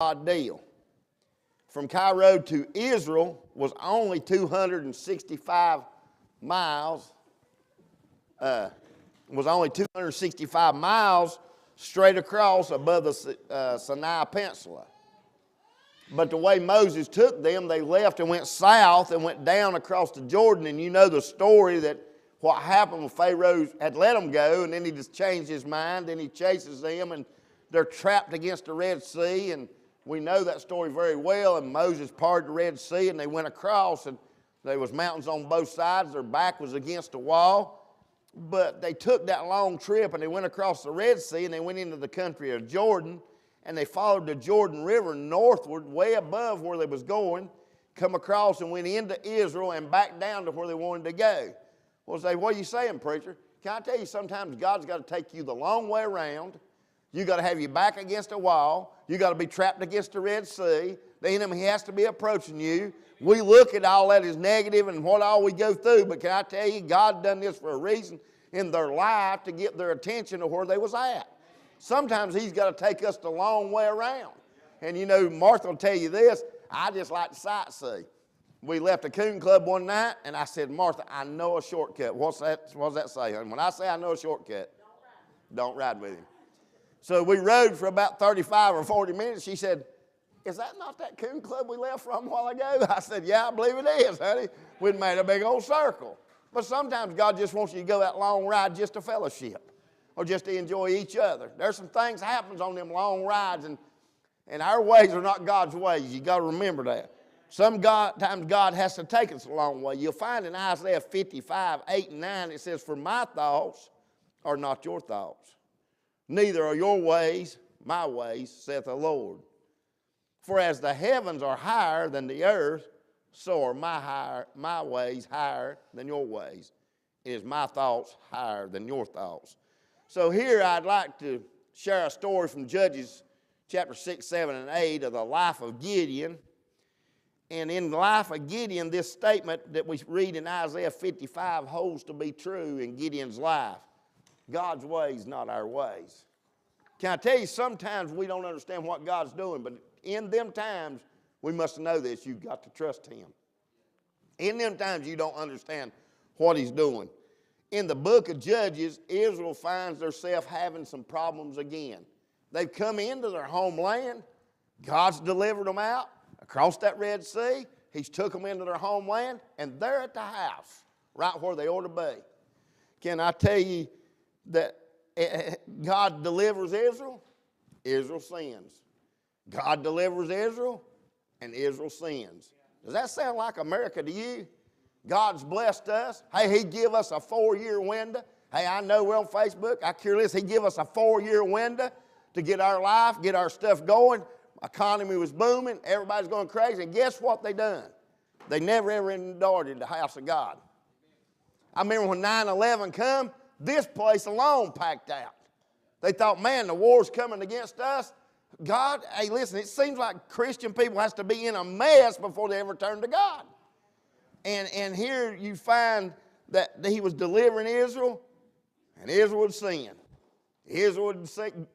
odd deal. From Cairo to Israel was only 265 miles. Was only 265 miles straight across above the Sinai Peninsula. But the way Moses took them, they left and went south and went down across the Jordan. And you know the story that what happened when Pharaoh had let them go, and then he just changed his mind. Then he chases them, and they're trapped against the Red Sea. And we know that story very well. And Moses parted the Red Sea, and they went across, and there was mountains on both sides. Their back was against the wall. But they took that long trip, and they went across the Red Sea, and they went into the country of Jordan, and they followed the Jordan River northward, way above where they was going, come across and went into Israel and back down to where they wanted to go. Well, say, what are you saying, preacher? Can I tell you, sometimes God's got to take you the long way around. You got to have your back against a wall. You got to be trapped against the Red Sea. The enemy has to be approaching you. We look at all that as negative and what all we go through, but can I tell you, God done this for a reason in their life to get their attention to where they was at. Sometimes he's got to take us the long way around. And you know, Martha will tell you this, I just like to sightsee. We left the Coon Club one night, and I said, Martha, I know a shortcut. What's that say? And when I say I know a shortcut, don't ride with him. So we rode for about 35 or 40 minutes. She said, is that not that Coon Club we left from a while ago? I said, yeah, I believe it is, honey. We'd made a big old circle. But sometimes God just wants you to go that long ride just to fellowship or just to enjoy each other. There's some things happens on them long rides, and our ways are not God's ways. You got to remember that. Sometimes God has to take us a long way. You'll find in Isaiah 55, 8 and 9, it says, for my thoughts are not your thoughts, neither are your ways my ways, saith the Lord. For as the heavens are higher than the earth, so are my ways higher than your ways. It is my thoughts higher than your thoughts. So here I'd like to share a story from Judges chapter 6, 7, and 8 of the life of Gideon. And in the life of Gideon, this statement that we read in Isaiah 55 holds to be true in Gideon's life. God's ways, not our ways. Can I tell you, sometimes we don't understand what God's doing, but in them times, we must know this, you've got to trust him. In them times, you don't understand what he's doing. In the book of Judges, Israel finds themselves having some problems again. They've come into their homeland. God's delivered them out across that Red Sea. He's took them into their homeland, and they're at the house, right where they ought to be. Can I tell you that God delivers Israel? Israel sins. God delivers Israel, and Israel sins. Does that sound like America to you? God's blessed us. Hey, he give us a 4-year window. Hey, I know we're on Facebook. I care less. He give us a 4-year window to get our life, get our stuff going. Economy was booming. Everybody's going crazy. And guess what they done? They never ever endured the house of God. I remember when 9/11 come, this place alone packed out. They thought, man, the war's coming against us. God, hey, listen, it seems like Christian people has to be in a mess before they ever turn to God. And here you find that he was delivering Israel, and Israel would sin. Israel would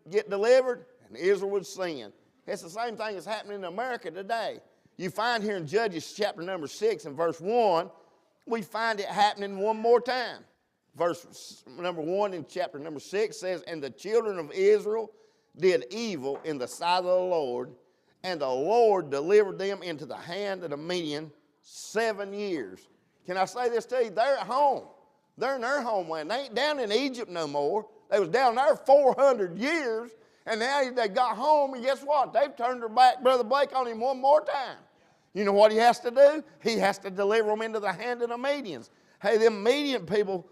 get delivered, and Israel would sin. It's the same thing that's happening in America today. You find here in Judges chapter number 6 and verse 1, we find it happening one more time. Verse number 1 in chapter number 6 says, and the children of Israel did evil in the sight of the Lord, and the Lord delivered them into the hand of the Midian 7 years. Can I say this to you? They're at home. They're in their homeland. They ain't down in Egypt no more. They was down there 400 years, and now they got home, and guess what? They've turned their back, Brother Blake, on him one more time. You know what he has to do? He has to deliver them into the hand of the Medians. Hey, them Median people,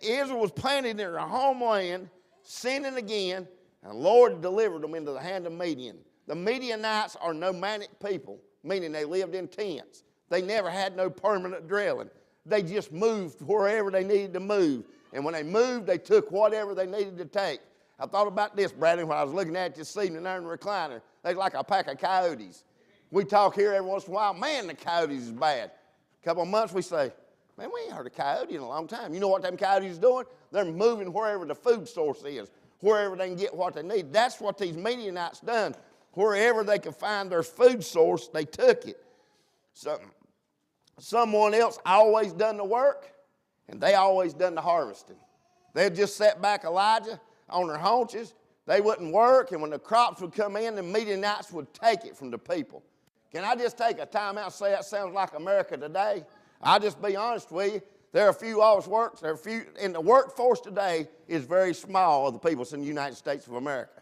Israel was planted in their homeland, sinning again, and the Lord delivered them into the hand of Midian. The Midianites are nomadic people, meaning they lived in tents. They never had no permanent dwelling. They just moved wherever they needed to move. And when they moved, they took whatever they needed to take. I thought about this, Bradley, when I was looking at it this evening there in the recliner. They're like a pack of coyotes. We talk here every once in a while, man, the coyotes is bad. A couple of months we say, man, we ain't heard a coyote in a long time. You know what them coyotes doing? They're moving wherever the food source is, wherever they can get what they need. That's what these Midianites done. Wherever they could find their food source, they took it. Someone else always done the work, and they always done the harvesting. They'd just sat back Elijah on their haunches. They wouldn't work, and when the crops would come in, the Midianites would take it from the people. Can I just take a time out and say that sounds like America today? I'll just be honest with you. There are a few always works. And the workforce today is very small of the people in the United States of America.